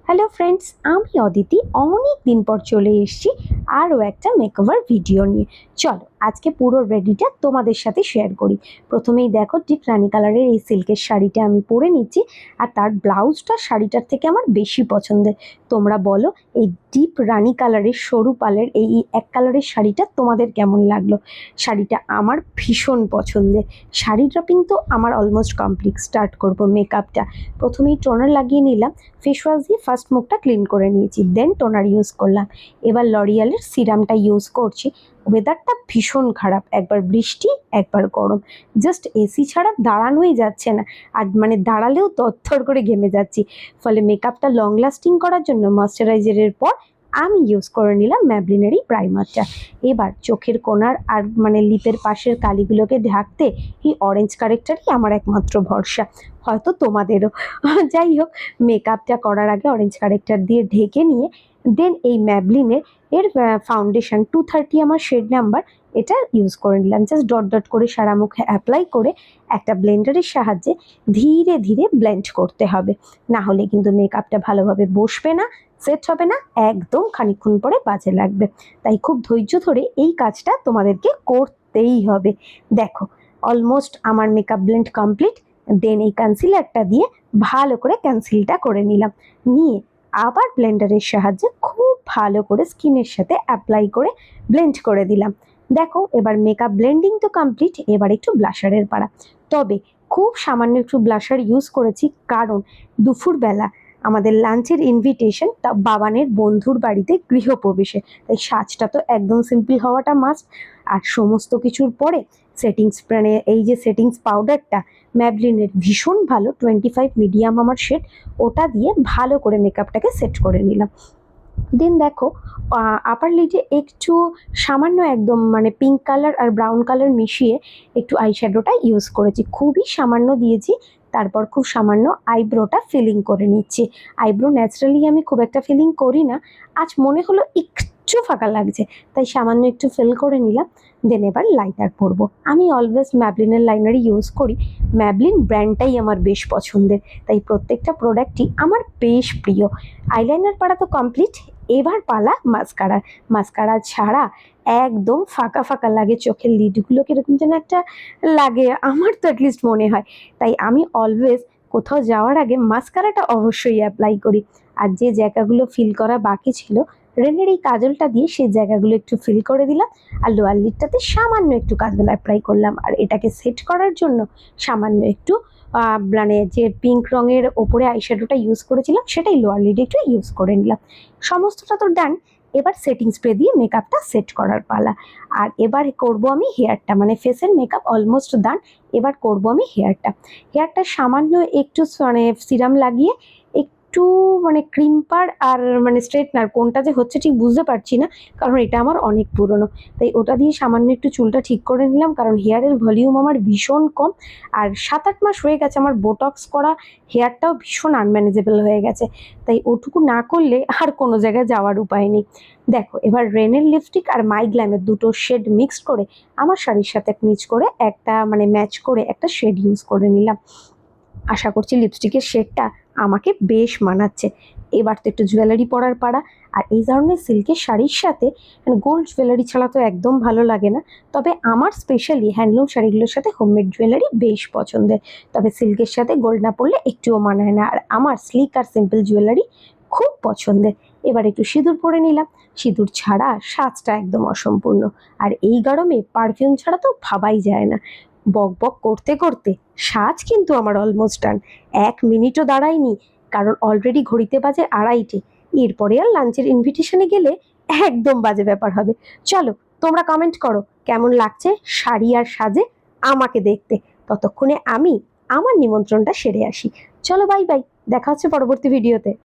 Hello friends, আমি অদিতি অনেক দিন পর চলে এসেছি আরও একটা মেকওভার ভিডিও নিয়ে। চলো আজকে পুরো রেডিটা তোমাদের সাথে শেয়ার করি। প্রথমেই দেখো ডিপ রানি কালারের এই সিল্কের শাড়িটা আমি পরে নিচ্ছি, আর তার ব্লাউজটা শাড়িটার থেকে আমার বেশি পছন্দের। তোমরা বলো এই ডিপ রানি কালারের সরু পালের এই এক কালারের শাড়িটা তোমাদের কেমন লাগলো? শাড়িটা আমার ভীষণ পছন্দের। শাড়ি ড্রপিং তো আমার অলমোস্ট কমপ্লিট। স্টার্ট করবো মেকআপটা। প্রথমেই টোনার লাগিয়ে নিলাম, ফেস ওয়াশ দিয়ে ফার্স্ট মুখটা ক্লিন করে নিয়েছি, দেন টোনার ইউজ করলাম। এবার লরিয়ালের সিরামটা ইউজ করছি। ওয়েদারটা ভীষণ খারাপ, একবার বৃষ্টি একবার গরম, জাস্ট এসি ছাড়া দাঁড়ানোই যাচ্ছে না, আর মানে দাঁড়ালেও তরতর করে ঘেমে যাচ্ছি। ফলে মেকআপটা লং লাস্টিং করার জন্য ময়শ্চারাইজারের পর আমি ইউজ করে নিলাম ম্যাবলিনের এই প্রাইমারটা। এবার চোখের কোণার আর মানে লিপের পাশের কালিগুলোকে ঢাকতে এই অরেঞ্জ কারেক্টারই আমার একমাত্র ভরসা, হয়তো তোমাদেরও। যাই হোক, মেকআপটা করার আগে অরেঞ্জ কারেক্টার দিয়ে ঢেকে নিয়ে দেন এই ম্যাবলিনের ফাউন্ডেশন 230 আমার শেড নাম্বার, এটা ইউজ করে নিলাম। জাস্ট ডট ডট করে সারা মুখে অ্যাপ্লাই করে একটা ব্লেন্ডারের সাহায্যে ধীরে ধীরে ব্লেন্ড করতে হবে, না হলে কিন্তু মেকআপটা ভালোভাবে বসবে না, সেট হবে না, একদম খানিকক্ষণ পরে বাজে লাগবে। তাই খুব ধৈর্য ধরে এই কাজটা তোমাদেরকে করতেই হবে। দেখো অলমোস্ট আমার মেকআপ ব্লেন্ড কমপ্লিট। দেন এই কনসিলারটা দিয়ে ভালো করে কনসিলটা করে নিলাম, নিয়ে আবার ব্লেন্ডারের সাহায্যে খুব ভালো করে স্কিনের সাথে অ্যাপ্লাই করে ব্লেন্ড করে দিলাম। দেখো এবার মেকআপ ব্লেন্ডিং তো কমপ্লিট, এবার একটু ব্লাশারের পালা। তবে খুব সামান্য একটু ব্লাশার ইউজ করেছি, কারণ দুপুরবেলা আমাদের লাঞ্চের ইনভিটেশন, তা বাবানের বন্ধুর বাড়িতে গৃহপ্রবেশে, তাই সাজটা তো একদম সিম্পল হওয়াটা মাস্ট। আর সমস্ত কিছুর পরে সেটিংস মানে এই যে সেটিংস পাউডারটা ম্যাবলিনের ভীষণ ভালো 25 মিডিয়াম আমার শেড, ওটা দিয়ে ভালো করে মেকআপটাকে সেট করে নিলাম। দেন দেখো আপার লিডে একটু সামান্য একদম মানে পিঙ্ক কালার আর ব্রাউন কালার মিশিয়ে একটু আইশ্যাডোটা ইউজ করেছি, খুবই সামান্য দিয়েছি। তারপর খুব সামান্য আইব্রোটা ফিলিং করে নিচ্ছি। আইব্রো ন্যাচারালি আমি খুব একটা ফিলিং করি না, আজ মনে হলো একটু ফাঁকা লাগছে তাই সামান্য একটু ফিল করে নিলাম। দেন এবার লাইনার পরবো। আমি অলওয়েজ ম্যাবলিনের লাইনারই ইউজ করি, ম্যাবলিন ব্র্যান্ডটাই আমার বেশ পছন্দের, তাই প্রত্যেকটা প্রোডাক্টই আমার বেশ প্রিয়। আইলাইনার পরা তো কমপ্লিট, এবার পালা মাস্কারা। মাস্কারা ছাড়া একদম ফাঁকা ফাঁকা লাগে, চোখের লিডগুলো কিরকম যেন একটা লাগে, আমার তো অ্যাটলিস্ট মনে হয়। তাই আমি অলওয়েজ কোথাও যাওয়ার আগে মাস্কারাটা অবশ্যই অ্যাপ্লাই করি। আর যে জায়গাগুলো ফিল করা বাকি ছিল, রেনের এই কাজলটা দিয়ে সেই জায়গাগুলো একটু ফিল করে দিলাম, আর লোয়ার লিডটাতে সামান্য একটু কাজল অ্যাপ্লাই করলাম। আর এটাকে সেট করার জন্য সামান্য একটু মানে যে পিঙ্ক রঙের ওপরে আইশ্যাডোটা ইউজ করেছিলাম সেটাই লোয়ার লিডে একটু ইউজ করে নিলাম। সমস্তটা তো ডান, এবার সেটিং স্প্রে দিয়ে মেকআপটা সেট করার পালা। আর এবার করব আমি হেয়ারটা, মানে ফেসের মেকআপ অলমোস্ট ডান, এবার করব আমি হেয়ারটা। হেয়ারটা সামান্য একটু মানে সিরাম লাগিয়ে একটু মানে ক্রিম্পার আর মানে স্ট্রেটনার কোনটা যে হচ্ছে ঠিক বুঝতে পারছি না, কারণ এটা আমার অনেক পুরনো, তাই ওটা দিয়ে সামান্য একটু চুলটা ঠিক করে নিলাম, কারণ হেয়ারের ভলিউম আমার ভীষণ কম। আর 7-8 মাস হয়ে গেছে আমার বোটক্স করা, হেয়ারটাও ভীষণ আনম্যানেজেবল হয়ে গেছে, তাই ওটুকু না করলে আর কোনো জায়গায় যাওয়ার উপায় নেই। দেখো এবার রেনের লিপস্টিক আর মাই গ্ল্যামের দুটো শেড মিক্সড করে আমার শাড়ির সাথে মিক্স করে একটা মানে ম্যাচ করে একটা শেড ইউজ করে নিলাম। আশা করছি লিপস্টিকের শেডটা আমাকে বেশ মানাচ্ছে। এবার তো একটু জুয়েলারি পরার পাড়া। আর এই ধরনের সিল্কের শাড়ির সাথে গোল্ড জুয়েলারি ছাড়া তো একদম ভালো লাগে না, তবে আমার স্পেশালি হ্যান্ডলুম শাড়িগুলোর সাথে হোমমেড জুয়েলারি বেশ পছন্দের, তবে সিল্কের সাথে গোল্ড না পরলে একটুও মানায় না। আর আমার স্লিক আর সিম্পল জুয়েলারি খুব পছন্দের। এবার একটু সিঁদুর পরে নিলাম, সিঁদুর ছাড়া সাজটা একদম অসম্পূর্ণ। আর এই গরমে পারফিউম ছাড়া তো ভাবাই যায় না। বক বক করতে করতে সাজ কিন্তু আমার অলমোস্ট ডান, 1 মিনিটও দাঁড়ায়নি, কারণ অলরেডি ঘড়িতে বাজে 2:30। এরপরে আর লাঞ্চের ইনভিটেশনে গেলে একদম বাজে ব্যাপার হবে। চলো তোমরা কমেন্ট করো কেমন লাগছে শাড়ি আর সাজে আমাকে দেখতে। ততক্ষণে আমি আমার নিমন্ত্রণটা সেরে আসি। চলো বাই বাই, দেখা হচ্ছে পরবর্তী ভিডিওতে।